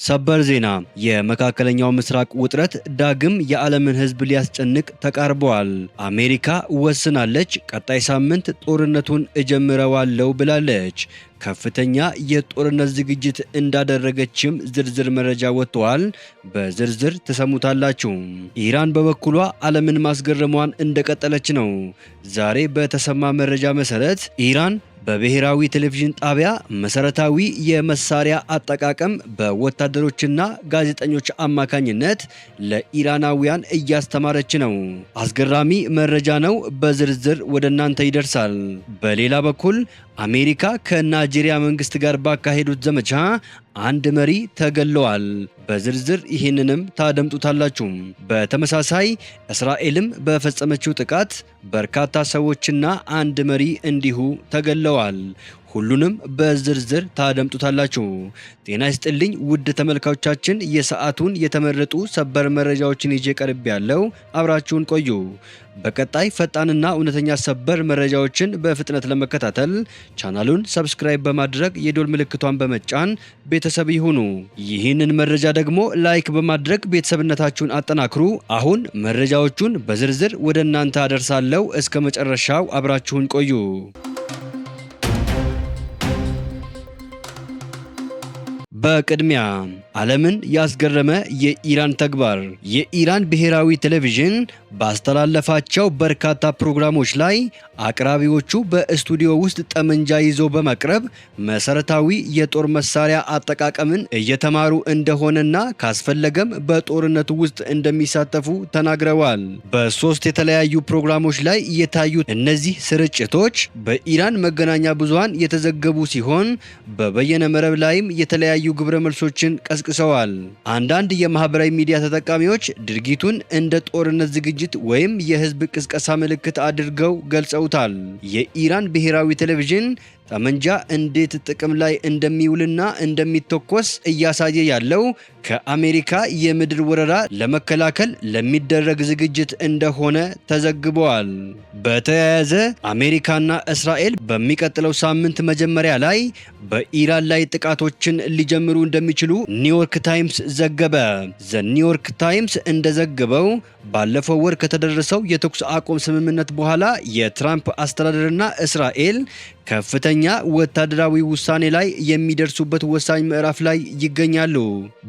ሰበር ዜና የመካከለኛው ምስራቅ ውጥረት ዳግም የዓለምን ሕዝብ ሊያስጨንቅ ተቃርቧል። አሜሪካ ወስናለች፣ ቀጣይ ሳምንት ጦርነቱን እጀምረዋለሁ ብላለች። ከፍተኛ የጦርነት ዝግጅት እንዳደረገችም ዝርዝር መረጃ ወጥቷል። በዝርዝር ተሰሙታላችሁ። ኢራን በበኩሏ ዓለምን ማስገረሟን እንደቀጠለች ነው። ዛሬ በተሰማ መረጃ መሰረት ኢራን በብሔራዊ ቴሌቪዥን ጣቢያ መሰረታዊ የመሳሪያ አጠቃቀም በወታደሮችና ጋዜጠኞች አማካኝነት ለኢራናውያን እያስተማረች ነው። አስገራሚ መረጃ ነው። በዝርዝር ወደ እናንተ ይደርሳል። በሌላ በኩል አሜሪካ ከናይጄሪያ መንግስት ጋር ባካሄዱት ዘመቻ አንድ መሪ ተገለዋል። በዝርዝር ይህንንም ታደምጡታላችሁ። በተመሳሳይ እስራኤልም በፈጸመችው ጥቃት በርካታ ሰዎችና አንድ መሪ እንዲሁ ተገለዋል። ሁሉንም በዝርዝር ታደምጡታላችሁ። ጤና ይስጥልኝ ውድ ተመልካቾቻችን፣ የሰዓቱን የተመረጡ ሰበር መረጃዎችን ይዤ ቀርብ ያለው አብራችሁን ቆዩ። በቀጣይ ፈጣንና እውነተኛ ሰበር መረጃዎችን በፍጥነት ለመከታተል ቻናሉን ሰብስክራይብ በማድረግ የዶል ምልክቷን በመጫን ቤተሰብ ይሁኑ። ይህንን መረጃ ደግሞ ላይክ በማድረግ ቤተሰብነታችሁን አጠናክሩ። አሁን መረጃዎቹን በዝርዝር ወደ እናንተ አደርሳለሁ። እስከ መጨረሻው አብራችሁን ቆዩ። በቅድሚያ ዓለምን ያስገረመ የኢራን ተግባር። የኢራን ብሔራዊ ቴሌቪዥን ባስተላለፋቸው በርካታ ፕሮግራሞች ላይ አቅራቢዎቹ በስቱዲዮ ውስጥ ጠመንጃ ይዘው በመቅረብ መሰረታዊ የጦር መሳሪያ አጠቃቀምን እየተማሩ እንደሆነና ካስፈለገም በጦርነቱ ውስጥ እንደሚሳተፉ ተናግረዋል። በሶስት የተለያዩ ፕሮግራሞች ላይ የታዩት እነዚህ ስርጭቶች በኢራን መገናኛ ብዙሃን የተዘገቡ ሲሆን በበየነ መረብ ላይም የተለያዩ ግብረ መልሶችን ቀስቅሰዋል። አንዳንድ የማህበራዊ ሚዲያ ተጠቃሚዎች ድርጊቱን እንደ ጦርነት ዝግጅት ወይም የህዝብ ቅስቀሳ ምልክት አድርገው ገልጸውታል። የኢራን ብሔራዊ ቴሌቪዥን ጠመንጃ እንዴት ጥቅም ላይ እንደሚውልና እንደሚተኮስ እያሳየ ያለው ከአሜሪካ የምድር ወረራ ለመከላከል ለሚደረግ ዝግጅት እንደሆነ ተዘግበዋል። በተያያዘ አሜሪካና እስራኤል በሚቀጥለው ሳምንት መጀመሪያ ላይ በኢራን ላይ ጥቃቶችን ሊጀምሩ እንደሚችሉ ኒውዮርክ ታይምስ ዘገበ። ዘ ኒውዮርክ ታይምስ እንደዘገበው ባለፈው ወር ከተደረሰው የተኩስ አቁም ስምምነት በኋላ የትራምፕ አስተዳደርና እስራኤል ከፍተኛ ወታደራዊ ውሳኔ ላይ የሚደርሱበት ወሳኝ ምዕራፍ ላይ ይገኛሉ።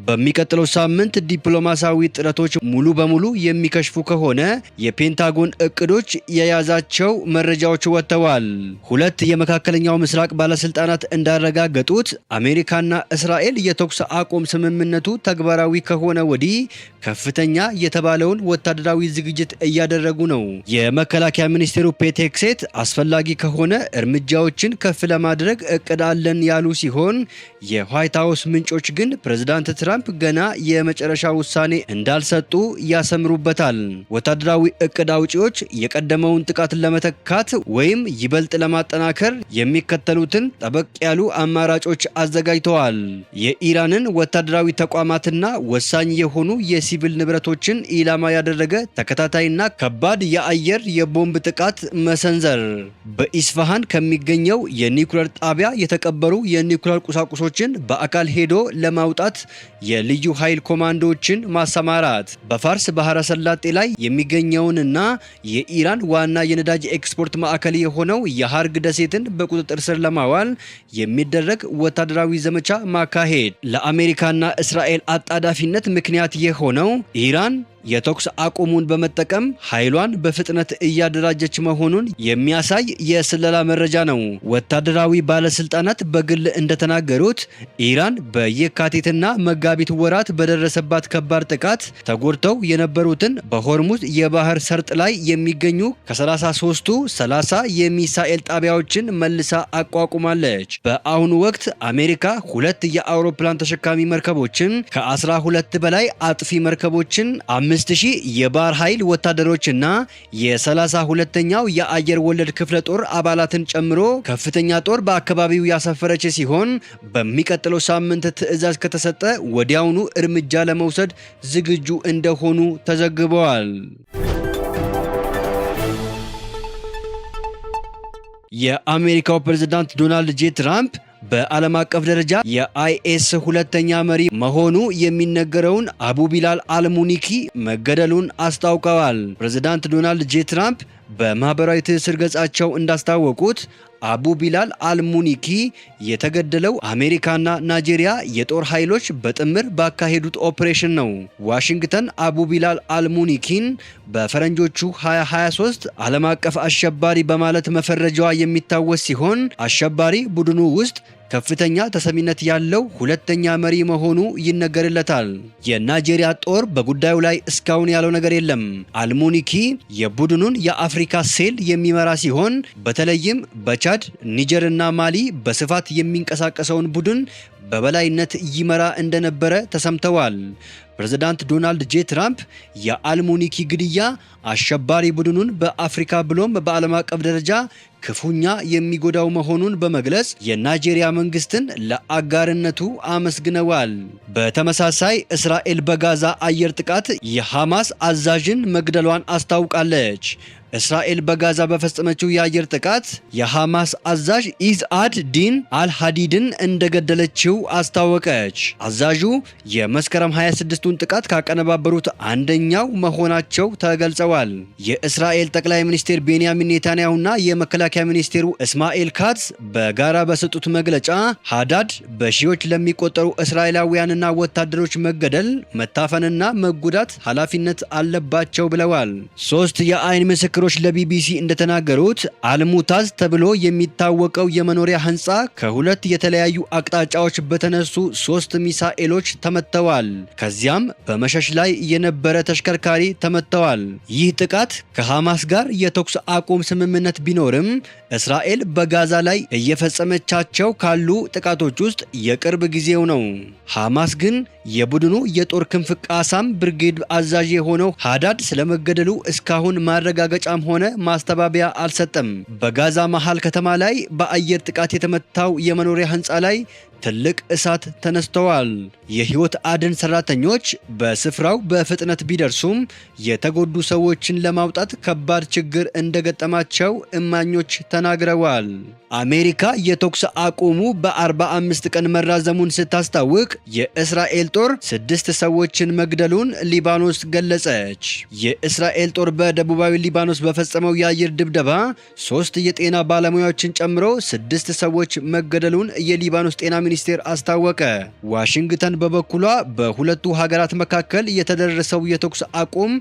በሚቀጥለው ሳምንት ዲፕሎማሲያዊ ጥረቶች ሙሉ በሙሉ የሚከሽፉ ከሆነ የፔንታጎን እቅዶች የያዛቸው መረጃዎች ወጥተዋል። ሁለት የመካከለኛው ምስራቅ ባለስልጣናት እንዳረጋገጡት አሜሪካና እስራኤል የተኩስ አቁም ስምምነቱ ተግባራዊ ከሆነ ወዲህ ከፍተኛ የተባለውን ወታደራዊ ዝግጅት እያደረጉ ነው። የመከላከያ ሚኒስቴሩ ፔት ሄግሴት አስፈላጊ ከሆነ እርምጃዎችን ከፍ ለማድረግ እቅድ አለን ያሉ ሲሆን የዋይት ሃውስ ምንጮች ግን ፕሬዝዳንት ትራምፕ ገና የመጨረሻ ውሳኔ እንዳልሰጡ ያሰምሩበታል። ወታደራዊ እቅድ አውጪዎች የቀደመውን ጥቃት ለመተካት ወይም ይበልጥ ለማጠናከር የሚከተሉትን ጠበቅ ያሉ አማራጮች አዘጋጅተዋል። የኢራንን ወታደራዊ ተቋማትና ወሳኝ የሆኑ የሲቪል ንብረቶችን ኢላማ ያደረገ ተከታታይና ከባድ የአየር የቦምብ ጥቃት መሰንዘር፣ በኢስፋሃን ከሚገኘው የኒውክሌር ጣቢያ የተቀበሩ የኒውክሌር ቁሳቁሶችን በአካል ሄዶ ለማውጣት የልዩ ኃይል ኮማንዶዎችን ማሰማራት፣ በፋርስ ባህረ ሰላጤ ላይ የሚገኘውንና የኢራን ዋና የነዳጅ ኤክስፖርት ማዕከል የሆነው የሃርግ ደሴትን በቁጥጥር ስር ለማዋል የሚደረግ ወታደራዊ ዘመቻ ማካሄድ፣ ለአሜሪካና እስራኤል አጣዳፊነት ምክንያት የሆነው ኢራን የተኩስ አቁሙን በመጠቀም ኃይሏን በፍጥነት እያደራጀች መሆኑን የሚያሳይ የስለላ መረጃ ነው። ወታደራዊ ባለስልጣናት በግል እንደተናገሩት ኢራን በየካቲትና መጋቢት ወራት በደረሰባት ከባድ ጥቃት ተጎድተው የነበሩትን በሆርሙዝ የባህር ሰርጥ ላይ የሚገኙ ከ33ቱ 30 የሚሳኤል ጣቢያዎችን መልሳ አቋቁማለች። በአሁኑ ወቅት አሜሪካ 2 የአውሮፕላን ተሸካሚ መርከቦችን፣ ከ12 በላይ አጥፊ መርከቦችን፣ 5000 የባህር ኃይል ወታደሮችና የ32ኛው የአየር ወለድ ክፍለ ጦር አባላትን ጨምሮ ከፍተኛ ጦር በአካባቢው ያሰፈረች ሲሆን በሚቀጥለው ሳምንት ትዕዛዝ ከተሰጠ ወዲያውኑ እርምጃ ለመውሰድ ዝግጁ እንደሆኑ ተዘግበዋል። የአሜሪካው ፕሬዝዳንት ዶናልድ ጄ ትራምፕ በዓለም አቀፍ ደረጃ የአይኤስ ሁለተኛ መሪ መሆኑ የሚነገረውን አቡ ቢላል አልሙኒኪ መገደሉን አስታውቀዋል። ፕሬዝዳንት ዶናልድ ጄ ትራምፕ በማህበራዊ ትስስር ገጻቸው እንዳስታወቁት አቡ ቢላል አልሙኒኪ የተገደለው አሜሪካና ናይጄሪያ የጦር ኃይሎች በጥምር ባካሄዱት ኦፕሬሽን ነው። ዋሽንግተን አቡ ቢላል አልሙኒኪን በፈረንጆቹ 2023 ዓለም አቀፍ አሸባሪ በማለት መፈረጃዋ የሚታወስ ሲሆን አሸባሪ ቡድኑ ውስጥ ከፍተኛ ተሰሚነት ያለው ሁለተኛ መሪ መሆኑ ይነገርለታል። የናይጄሪያ ጦር በጉዳዩ ላይ እስካሁን ያለው ነገር የለም። አልሙኒኪ የቡድኑን የአፍሪካ ሴል የሚመራ ሲሆን በተለይም በቻድ፣ ኒጀር እና ማሊ በስፋት የሚንቀሳቀሰውን ቡድን በበላይነት ይመራ እንደነበረ ተሰምተዋል። ፕሬዝዳንት ዶናልድ ጄ ትራምፕ የአልሙኒኪ ግድያ አሸባሪ ቡድኑን በአፍሪካ ብሎም በዓለም አቀፍ ደረጃ ክፉኛ የሚጎዳው መሆኑን በመግለጽ የናይጄሪያ መንግስትን ለአጋርነቱ አመስግነዋል። በተመሳሳይ እስራኤል በጋዛ አየር ጥቃት የሐማስ አዛዥን መግደሏን አስታውቃለች። እስራኤል በጋዛ በፈጸመችው የአየር ጥቃት የሐማስ አዛዥ ኢዝአድ ዲን አልሃዲድን እንደገደለችው አስታወቀች። አዛዡ የመስከረም 26ቱን ጥቃት ካቀነባበሩት አንደኛው መሆናቸው ተገልጸዋል። የእስራኤል ጠቅላይ ሚኒስትር ቤንያሚን ኔታንያሁና የመከላከያ ሚኒስቴሩ እስማኤል ካትዝ በጋራ በሰጡት መግለጫ ሃዳድ በሺዎች ለሚቆጠሩ እስራኤላውያንና ወታደሮች መገደል፣ መታፈንና መጎዳት ኃላፊነት አለባቸው ብለዋል። ሶስት የአይን ምስክሮች ለቢቢሲ እንደተናገሩት አልሙታዝ ተብሎ የሚታወቀው የመኖሪያ ህንፃ ከሁለት የተለያዩ አቅጣጫዎች በተነሱ 3 ሚሳኤሎች ተመተዋል። ከዚያም በመሸሽ ላይ የነበረ ተሽከርካሪ ተመተዋል። ይህ ጥቃት ከሐማስ ጋር የተኩስ አቁም ስምምነት ቢኖርም እስራኤል በጋዛ ላይ እየፈጸመቻቸው ካሉ ጥቃቶች ውስጥ የቅርብ ጊዜው ነው። ሐማስ ግን የቡድኑ የጦር ክንፍ ቃሳም ብርጌድ አዛዥ የሆነው ሃዳድ ስለመገደሉ እስካሁን ማረጋገጫም ሆነ ማስተባበያ አልሰጠም። በጋዛ መሃል ከተማ ላይ በአየር ጥቃት የተመታው የመኖሪያ ህንፃ ላይ ትልቅ እሳት ተነስተዋል። የህይወት አድን ሰራተኞች በስፍራው በፍጥነት ቢደርሱም የተጎዱ ሰዎችን ለማውጣት ከባድ ችግር እንደገጠማቸው እማኞች ተናግረዋል። አሜሪካ የተኩስ አቁሙ በ45 ቀን መራዘሙን ስታስታውቅ የእስራኤል ጦር 6 ሰዎችን መግደሉን ሊባኖስ ገለጸች። የእስራኤል ጦር በደቡባዊ ሊባኖስ በፈጸመው የአየር ድብደባ 3 የጤና ባለሙያዎችን ጨምሮ 6 ሰዎች መገደሉን የሊባኖስ ጤና ሚኒስቴር አስታወቀ። ዋሽንግተን በበኩሏ በሁለቱ ሀገራት መካከል የተደረሰው የተኩስ አቁም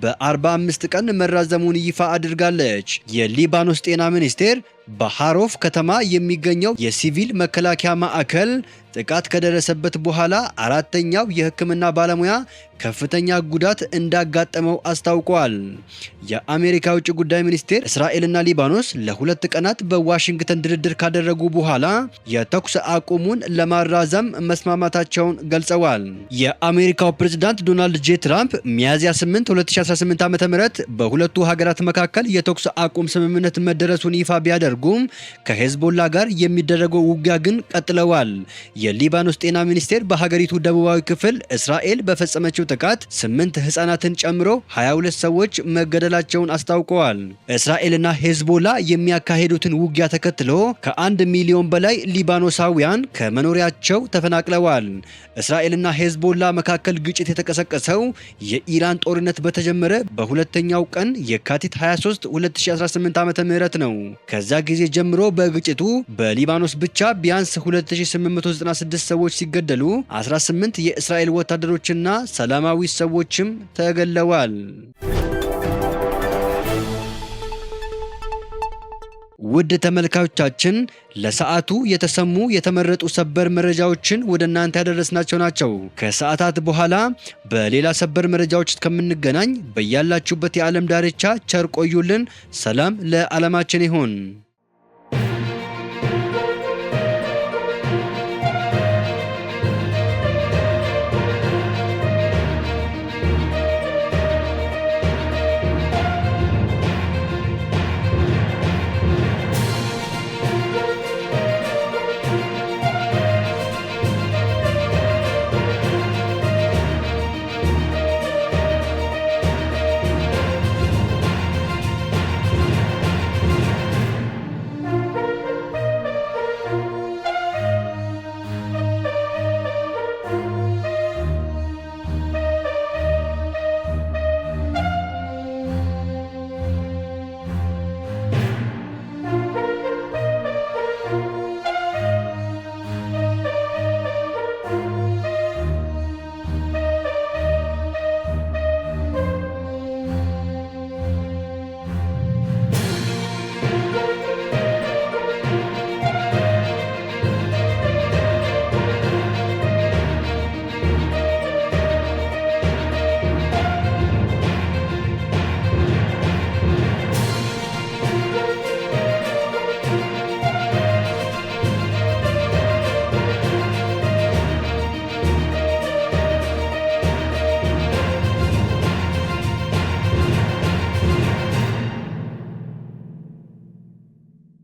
በ45 ቀን መራዘሙን ይፋ አድርጋለች። የሊባኖስ ጤና ሚኒስቴር በሃሮፍ ከተማ የሚገኘው የሲቪል መከላከያ ማዕከል ጥቃት ከደረሰበት በኋላ 4ኛው የሕክምና ባለሙያ ከፍተኛ ጉዳት እንዳጋጠመው አስታውቋል። የአሜሪካ ውጭ ጉዳይ ሚኒስቴር እስራኤልና ሊባኖስ ለ2 ቀናት በዋሽንግተን ድርድር ካደረጉ በኋላ የተኩስ አቁሙን ለማራዘም መስማማታቸውን ገልጸዋል። የአሜሪካው ፕሬዝዳንት ዶናልድ ጄ ትራምፕ ሚያዝያ 8 2018 ዓ.ም በሁለቱ ሀገራት መካከል የተኩስ አቁም ስምምነት መደረሱን ይፋ ቢያደርጉም ከሄዝቦላ ጋር የሚደረገው ውጊያ ግን ቀጥለዋል። የሊባኖስ ጤና ሚኒስቴር በሀገሪቱ ደቡባዊ ክፍል እስራኤል በፈጸመችው ጥቃት 8 ህፃናትን ጨምሮ 22 ሰዎች መገደላቸውን አስታውቀዋል። እስራኤልና ሄዝቦላ የሚያካሄዱትን ውጊያ ተከትሎ ከ1 ሚሊዮን በላይ ሊባኖሳውያን ከመኖሪያቸው ተፈናቅለዋል። እስራኤልና ሄዝቦላ መካከል ግጭት የተቀሰቀሰው የኢራን ጦርነት በተጀመረ በሁለተኛው ቀን የካቲት 23 2018 ዓ.ም ነው። ከዛ ጊዜ ጀምሮ በግጭቱ በሊባኖስ ብቻ ቢያንስ 2896 ሰዎች ሲገደሉ 18 የእስራኤል ወታደሮችና ሰላማዊ ሰዎችም ተገለዋል። ውድ ተመልካቾቻችን ለሰዓቱ የተሰሙ የተመረጡ ሰበር መረጃዎችን ወደ እናንተ ያደረስናቸው ናቸው። ከሰዓታት በኋላ በሌላ ሰበር መረጃዎች እስከምንገናኝ በያላችሁበት የዓለም ዳርቻ ቸር ቆዩልን። ሰላም ለዓለማችን ይሁን።